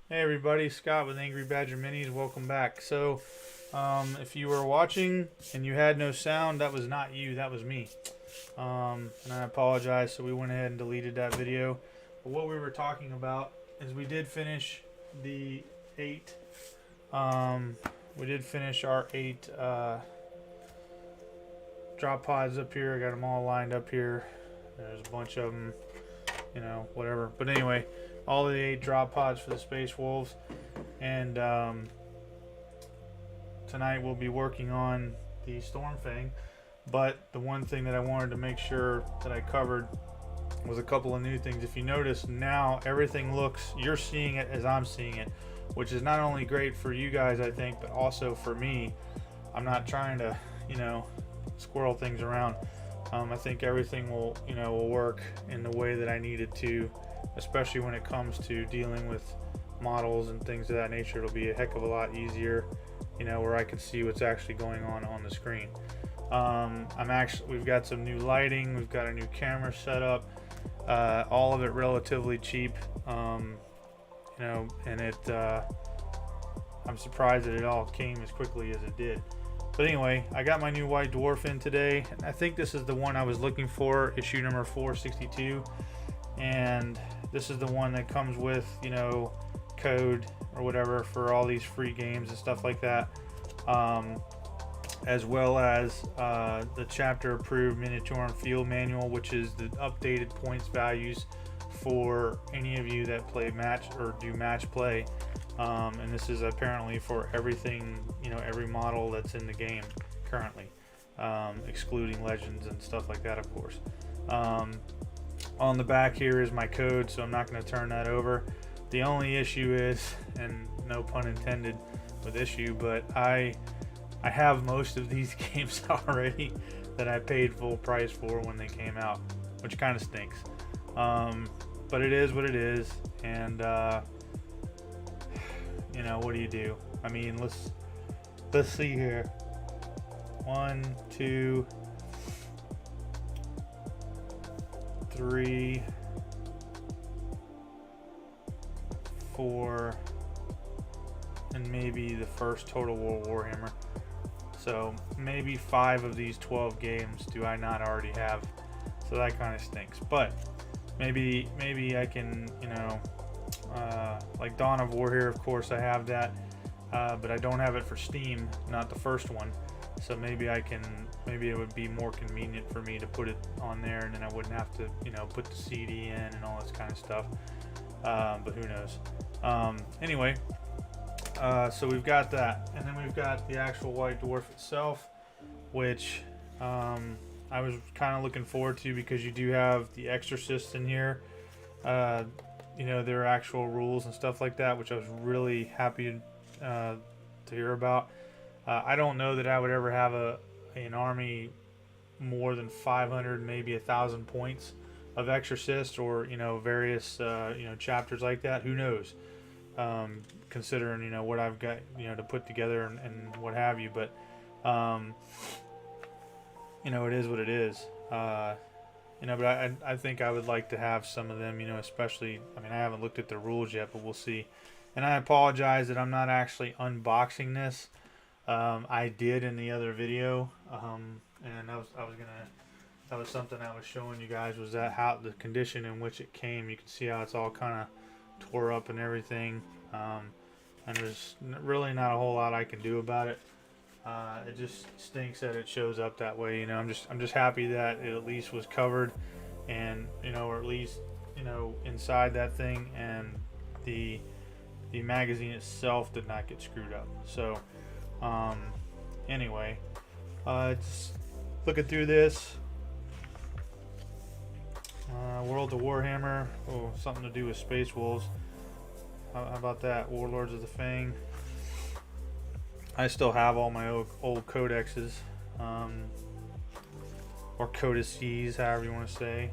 Hey everybody, Scott with Angry Badger Minis. Welcome back. So, if you were watching and you had no sound, that was not you, that was me. And I apologize. So we went ahead and deleted that video. But what we were talking about is we did finish the 8. We did finish our 8 drop pods up here. I got them all lined up here. There's a bunch of them, whatever. But anyway, all of the 8 drop pods for the Space Wolves. And tonight we'll be working on the Stormfang. But the one thing that I wanted to make sure that I covered was a couple of new things. If you notice, now everything looks, you're seeing it as I'm seeing it, which is not only great for you guys, I think, but also for me. I'm not trying to, squirrel things around. I think everything will work in the way that I need it to, especially when it comes to dealing with models and things of that nature. It'll be a heck of a lot easier, where I can see what's actually going on the screen. We've got some new lighting, we've got a new camera set up, all of it relatively cheap, and I'm surprised that it all came as quickly as it did. But anyway, I got my new white dwarf in today, and I think this is the one I was looking for, issue number 462, and this is the one that comes with, code or whatever for all these free games and stuff like that, as well as the chapter approved miniature and field manual, which is the updated points values for any of you that play match or do match play. And this is apparently for everything, every model that's in the game currently, excluding legends and stuff like that, of course. On the back here is my code, so I'm not going to turn that over. The only issue is, and no pun intended with issue, but I have most of these games already that I paid full price for when they came out, which kind of stinks. But it is what it is, and what do you do? I mean, let's see here. 1, 2, 3, 4, and maybe the first Total War Warhammer. So maybe 5 of these 12 games do I not already have. So that kind of stinks. But maybe I can, like Dawn of War here, of course I have that, but I don't have it for Steam, not the first one. So maybe it would be more convenient for me to put it on there, and then I wouldn't have to, put the CD in and all this kind of stuff. But who knows? Anyway, so we've got that, and then we've got the actual white dwarf itself, which I was kind of looking forward to, because you do have the exorcists in here, their actual rules and stuff like that, which I was really happy to hear about. I don't know that I would ever have an army more than 500, maybe 1,000 points of exorcist, or various chapters like that. Who knows? Considering what I've got to put together and what have you, but it is what it is. But I think I would like to have some of them, especially, I mean, I haven't looked at the rules yet, but we'll see. And I apologize that I'm not actually unboxing this. I did in the other video, and that was something I was showing you guys, was that how the condition in which it came. You can see how it's all kind of tore up and everything, and there's really not a whole lot I can do about it. It just stinks that it shows up that way. I'm just happy that it at least was covered, and or at least inside that thing, and the magazine itself did not get screwed up. So anyway, just looking through this, World of Warhammer, something to do with Space Wolves. How about that? Warlords of the Fang. I still have all my old codexes, or codices, however you want to say.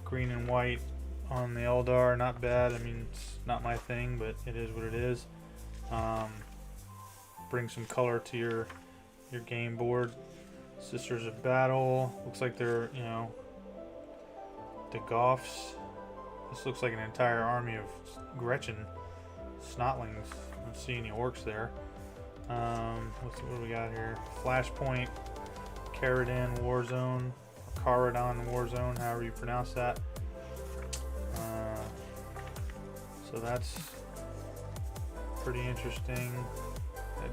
Green and white on the Eldar, not bad. I mean, it's not my thing, but it is what it is. Bring some color to your game board. Sisters of Battle. Looks like they're, the Goths. This looks like an entire army of Gretchen. Snotlings. I don't see any orcs there. What do we got here? Flashpoint, Caradon Warzone, Caradon Warzone, however you pronounce that. So that's pretty interesting.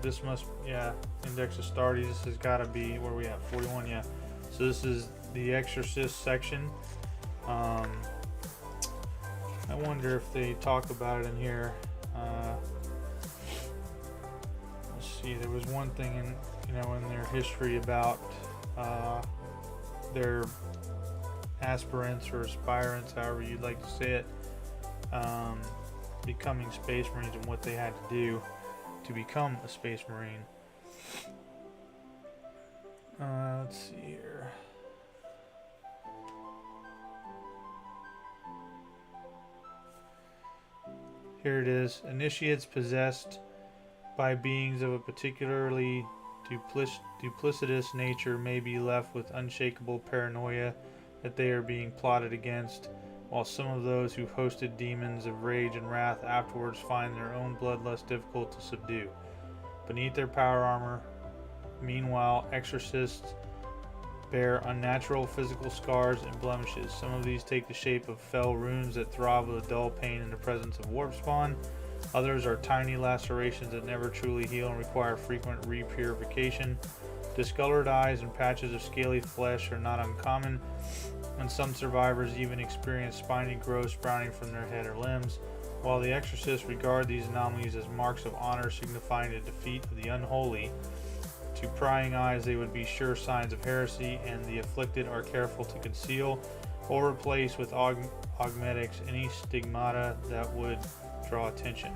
This must, yeah, Index Astartes. This has got to be where we at, 41, yeah. So this is the Exorcist section. I wonder if they talk about it in here. Let's see. There was one thing in, in their history about their aspirants or aspirants, however you'd like to say it, becoming Space Marines and what they had to do to become a Space Marine. Let's see here. Here it is. Initiates possessed by beings of a particularly duplicitous nature may be left with unshakable paranoia that they are being plotted against, while some of those who hosted demons of rage and wrath afterwards find their own bloodlust difficult to subdue. Beneath their power armor, meanwhile, exorcists bear unnatural physical scars and blemishes. Some of these take the shape of fell runes that throb with a dull pain in the presence of warp spawn. Others are tiny lacerations that never truly heal and require frequent repurification. Discolored eyes and patches of scaly flesh are not uncommon, and some survivors even experience spiny growth sprouting from their head or limbs. While the exorcists regard these anomalies as marks of honor signifying the defeat of the unholy, to prying eyes they would be sure signs of heresy, and the afflicted are careful to conceal or replace with augmetics any stigmata that would draw attention.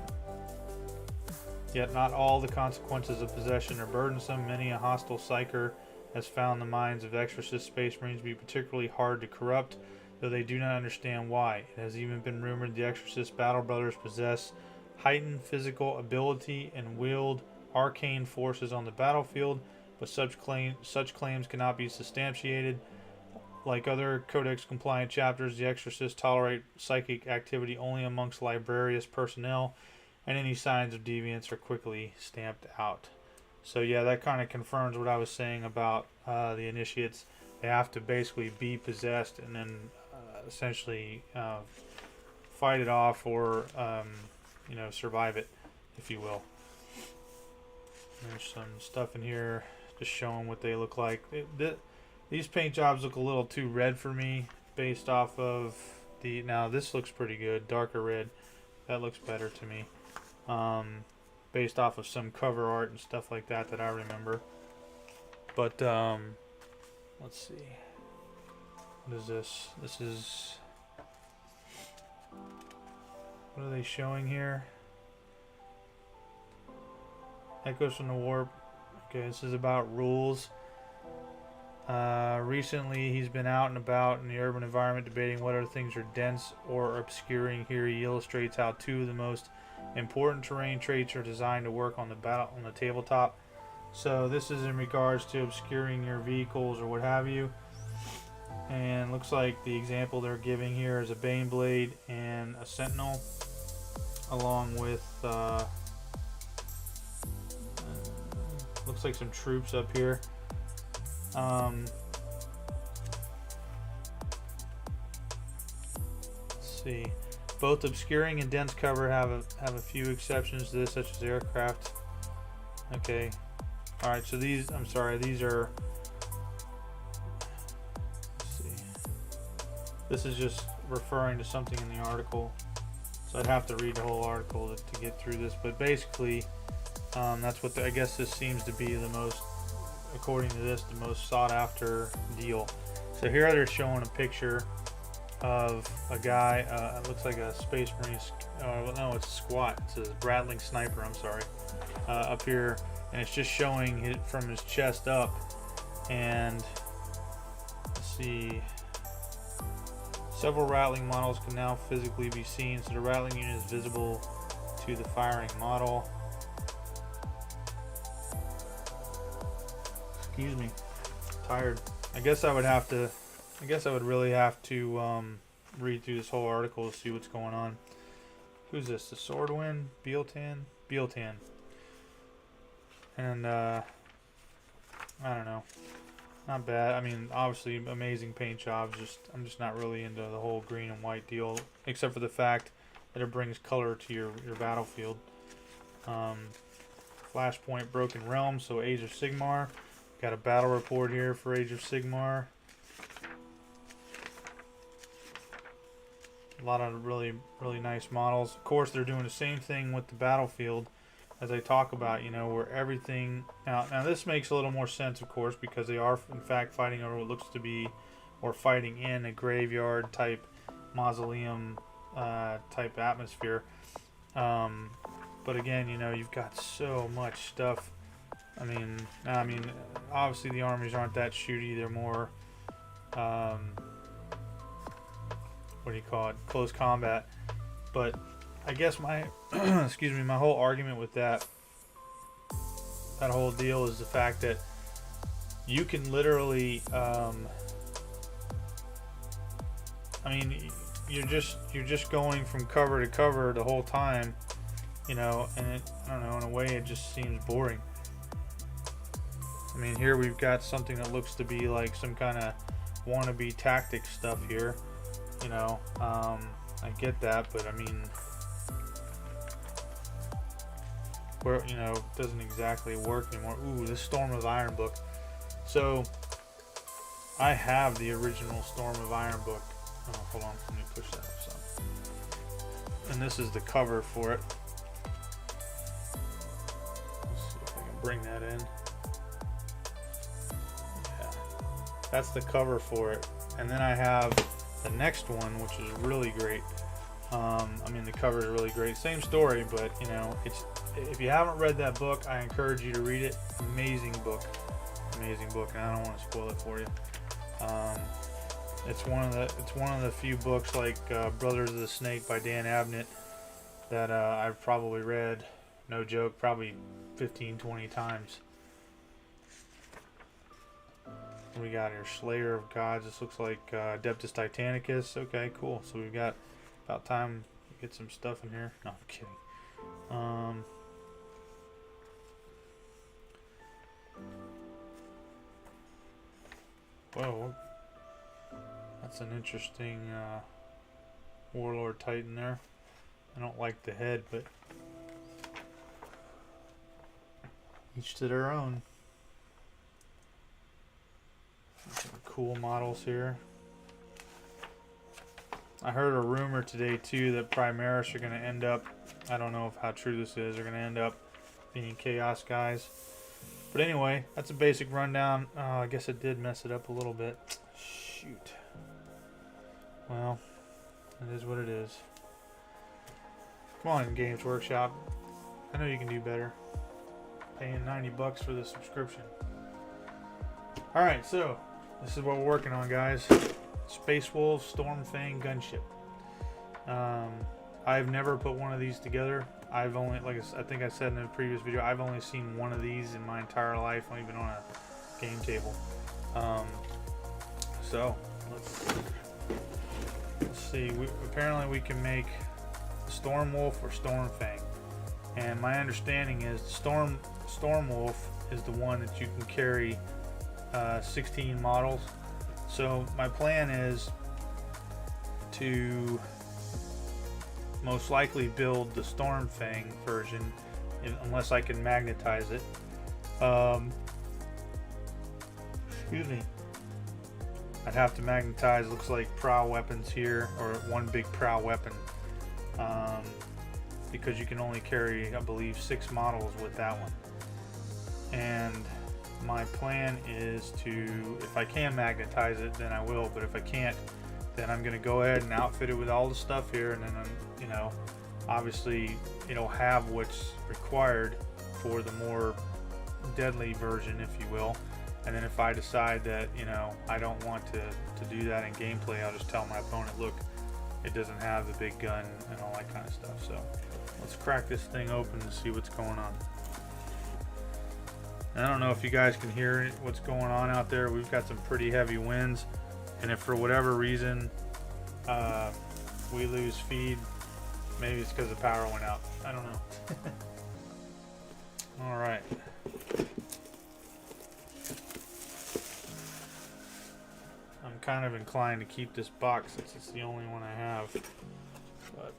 Yet not all the consequences of possession are burdensome. Many a hostile psyker has found the minds of exorcist Space Marines to be particularly hard to corrupt, though they do not understand why. It has even been rumored the exorcist Battle Brothers possess heightened physical ability and wield arcane forces on the battlefield, but such claims cannot be substantiated. Like other Codex compliant chapters, the exorcists tolerate psychic activity only amongst librarious personnel, and any signs of deviance are quickly stamped out. So yeah, that kind of confirms what I was saying about the initiates. They have to basically be possessed and then essentially fight it off, or survive it, if you will. There's some stuff in here just showing what they look like. These paint jobs look a little too red for me based off of the... Now this looks pretty good, darker red. That looks better to me. Based off of some cover art and stuff like that I remember. But let's see. What is this? This is... What are they showing here? Echoes from the Warp. Okay, this is about rules. Recently, he's been out and about in the urban environment debating what other things are dense or obscuring. Here he illustrates how two of the most important terrain traits are designed to work on the tabletop. So this is in regards to obscuring your vehicles or what have you. And looks like the example they're giving here is a Baneblade and a Sentinel, along with looks like some troops up here. Let's see. Both obscuring and dense cover have a few exceptions to this, such as aircraft. Okay. All right. So these, I'm sorry, these are. Let's see. This is just referring to something in the article, so I'd have to read the whole article to get through this. But basically, that's what I guess this seems to be the most, according to this, the most sought after deal. So here they're showing a picture of a guy, it looks like a Space Marine, no, it's a squat, it's a Bradling Sniper, I'm sorry, up here, and it's just showing it from his chest up. And let's see, several rattling models can now physically be seen, so the rattling unit is visible to the firing model. Excuse me, tired. I guess I would really have to read through this whole article to see what's going on. who's this? The Swordwind? Bealtan. And I don't know. Not bad. I mean, obviously amazing paint jobs. I'm just not really into the whole green and white deal, except for the fact that it brings color to your battlefield. Flashpoint Broken Realm, so Age of Sigmar. Got a battle report here for Age of Sigmar. A lot of really nice models. Of course, they're doing the same thing with the battlefield as I talk about, you know, where everything now this makes a little more sense, of course, because they are in fact fighting over what looks to be, or fighting in, a graveyard type mausoleum type atmosphere. But again, you know, you've got so much stuff. I mean, obviously the armies aren't that shooty. They're more what do you call it, close combat. But I guess my excuse me, my whole argument with that whole deal is the fact that you can literally I mean, you're just going from cover to cover the whole time, you know, and I don't know, in a way it just seems boring. I mean, here we've got something that looks to be like some kind of wannabe tactics stuff here, you know. I get that, but I mean, where, you know, it doesn't exactly work anymore. Ooh, this Storm of Iron book. So I have the original Storm of Iron book. Oh, hold on, let me push that up some. And this is the cover for it. Let's see if I can bring that in. Yeah, that's the cover for it. And then I have the next one, which is really great. I mean, the cover is really great. Same story, but you know, if you haven't read that book, I encourage you to read it. Amazing book, and I don't want to spoil it for you. It's one of the few books like Brothers of the Snake by Dan Abnett that I've probably read, no joke, probably 15-20 times. What we got here? Slayer of Gods. This looks like Adeptus Titanicus. Okay, cool. So we've got about time to get some stuff in here. No, I'm kidding. Whoa. That's an interesting Warlord Titan there. I don't like the head, but each to their own. Some cool models here. I heard a rumor today too that Primaris are going to end up, I don't know how true this is, they're going to end up being Chaos guys. But anyway, that's a basic rundown. I guess it did mess it up a little bit. Shoot. Well, it is what it is. Come on, Games Workshop. I know you can do better. Paying $90 for the subscription. Alright, so this is what we're working on, guys. Space Wolves Stormfang gunship. I've never put one of these together. I've only, like I think I said in the previous video, I've only seen one of these in my entire life, not even on a game table. So let's see. Apparently we can make Storm Wolf or Stormfang, and my understanding is Storm Wolf is the one that you can carry 16 models. So my plan is to most likely build the Stormfang version, unless I can magnetize it. Excuse me. I'd have to magnetize, looks like prow weapons here, or one big prow weapon, because you can only carry, I believe, 6 models with that one. And my plan is to, if I can magnetize it, then I will, but if I can't, then I'm going to go ahead and outfit it with all the stuff here, and then, you know, obviously it'll have what's required for the more deadly version, if you will. And then if I decide that, you know, I don't want to do that in gameplay, I'll just tell my opponent, look, it doesn't have the big gun and all that kind of stuff. So let's crack this thing open and see what's going on. And I don't know if you guys can hear what's going on out there. We've got some pretty heavy winds, and if for whatever reason we lose feed Maybe it's because the power went out. I don't know. All right. I'm kind of inclined to keep this box since it's the only one I have. But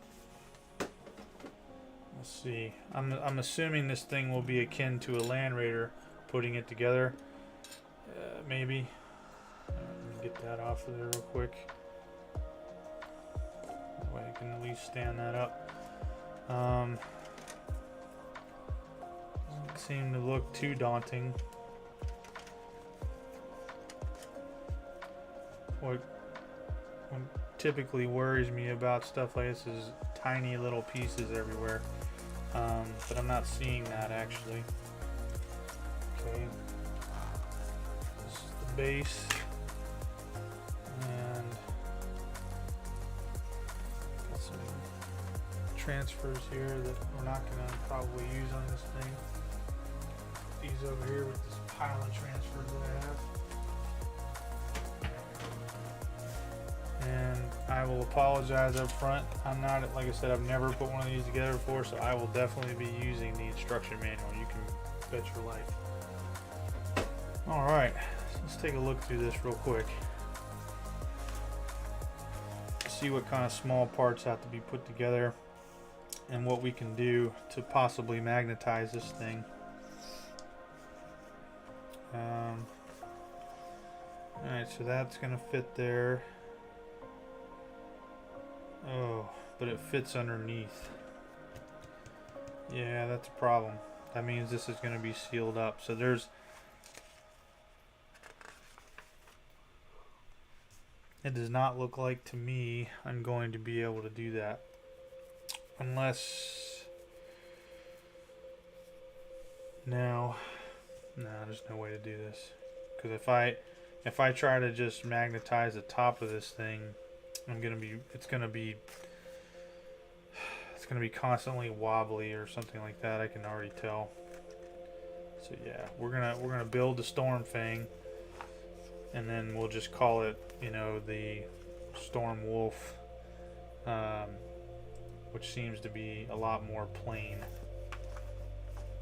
let's see. I'm assuming this thing will be akin to a Land Raider putting it together. Maybe. Let me get that off of there real quick. That way I can at least stand that up. Doesn't seem to look too daunting. What typically worries me about stuff like this is tiny little pieces everywhere. But I'm not seeing that actually. Okay. This is the base. And got some transfers here that we're not going to probably use on this thing. These over here with this pile of transfers that I have. And I will apologize up front. I'm not, like I said, I've never put one of these together before, so I will definitely be using the instruction manual. You can bet your life. Alright, so let's take a look through this real quick. See what kind of small parts have to be put together and what we can do to possibly magnetize this thing. Alright, so that's going to fit there. Oh, but it fits underneath. Yeah, that's a problem. That means this is going to be sealed up. So there's... It does not look like to me I'm going to be able to do that. Unless... No, there's no way to do this. Because if I try to just magnetize the top of this thing, it's gonna be constantly wobbly or something like that. I can already tell. So yeah, we're gonna build the Storm Fang, and then we'll just call it, you know, the Storm Wolf, which seems to be a lot more plain,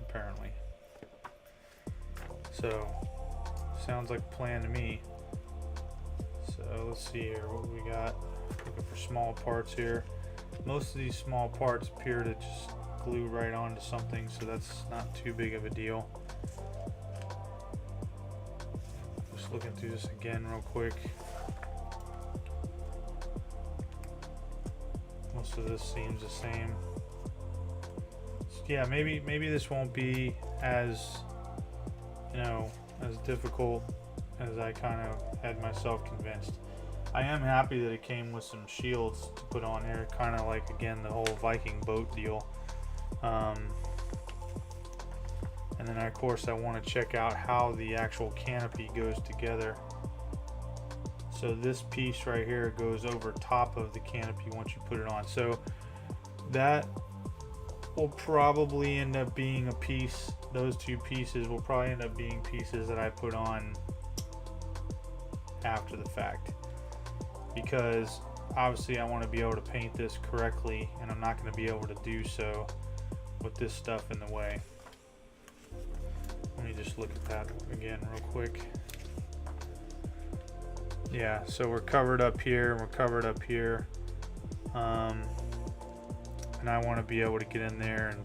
apparently. So sounds like a plan to me. So let's see here what we got. Looking for small parts here. Most of these small parts appear to just glue right onto something, so that's not too big of a deal. Just looking through this again real quick. Most of this seems the same. So yeah, maybe this won't be as, you know, as difficult as I kind of had myself convinced. I am happy that it came with some shields to put on here, kind of like, again, the whole Viking boat deal. And then of course I want to check out how the actual canopy goes together. So this piece right here goes over top of the canopy once you put it on. So that will probably end up being a piece, those two pieces will probably end up being pieces that I put on after the fact, because obviously I want to be able to paint this correctly, and I'm not going to be able to do so with this stuff in the way. Let me just look at that again real quick. Yeah, so we're covered up here and we're covered up here, and I want to be able to get in there and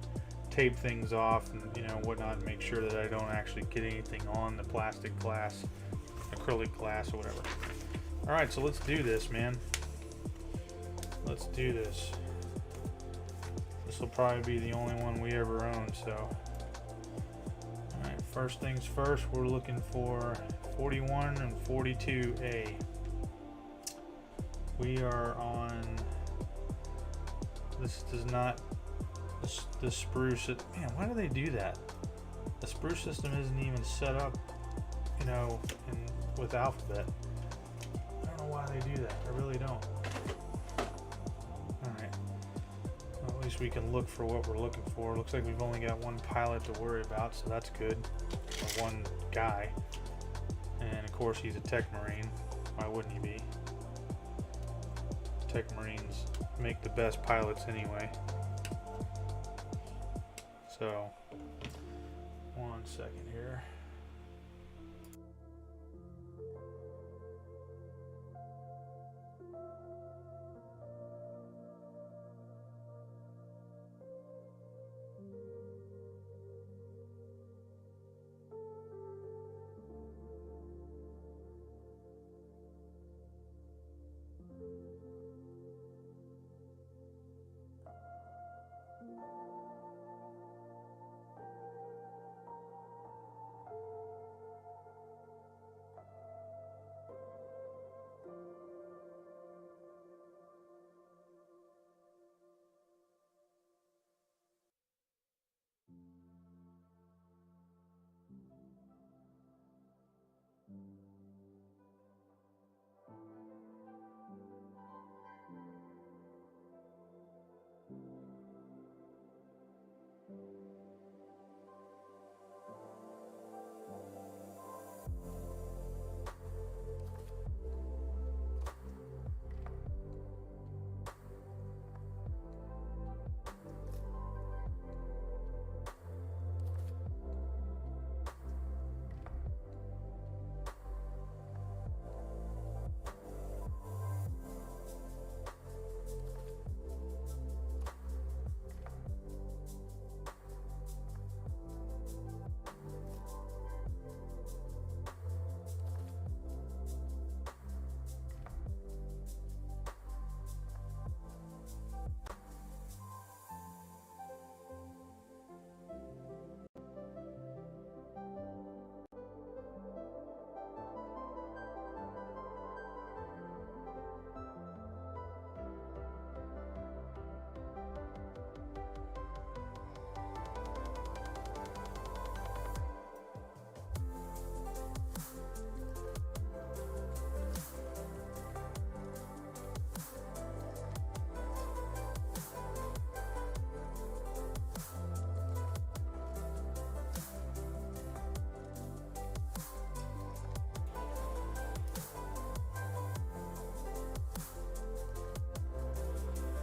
tape things off and, you know, whatnot, and make sure that I don't actually get anything on the plastic glass, acrylic glass, or whatever. Alright, so let's do this, man. Let's do this. This will probably be the only one we ever own, so. Alright, first things first, we're looking for 41 and 42A. We are on, this does not, the spruce, man, why do they do that? The spruce system isn't even set up, you know, with alphabet. I don't know why they do that. I really don't. Alright. Well, at least we can look for what we're looking for. Looks like we've only got one pilot to worry about, so that's good. Or one guy. And of course he's a tech marine. Why wouldn't he be? Tech Marines make the best pilots anyway. So, 1 second here.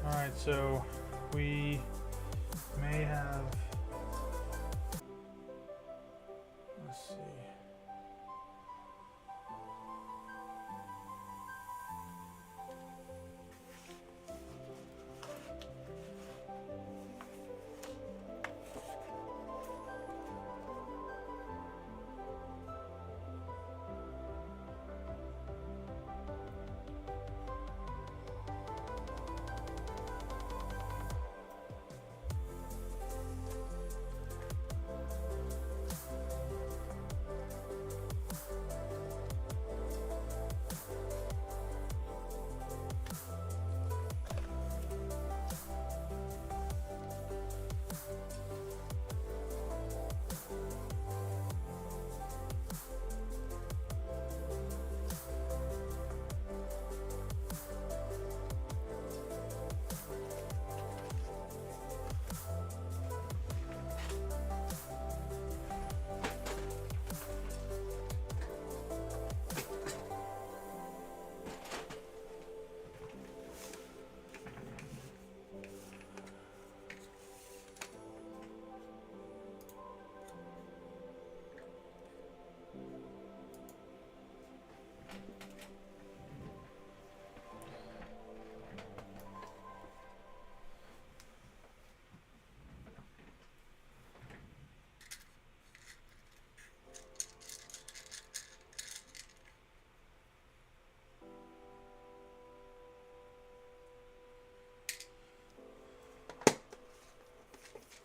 Alright, so we may have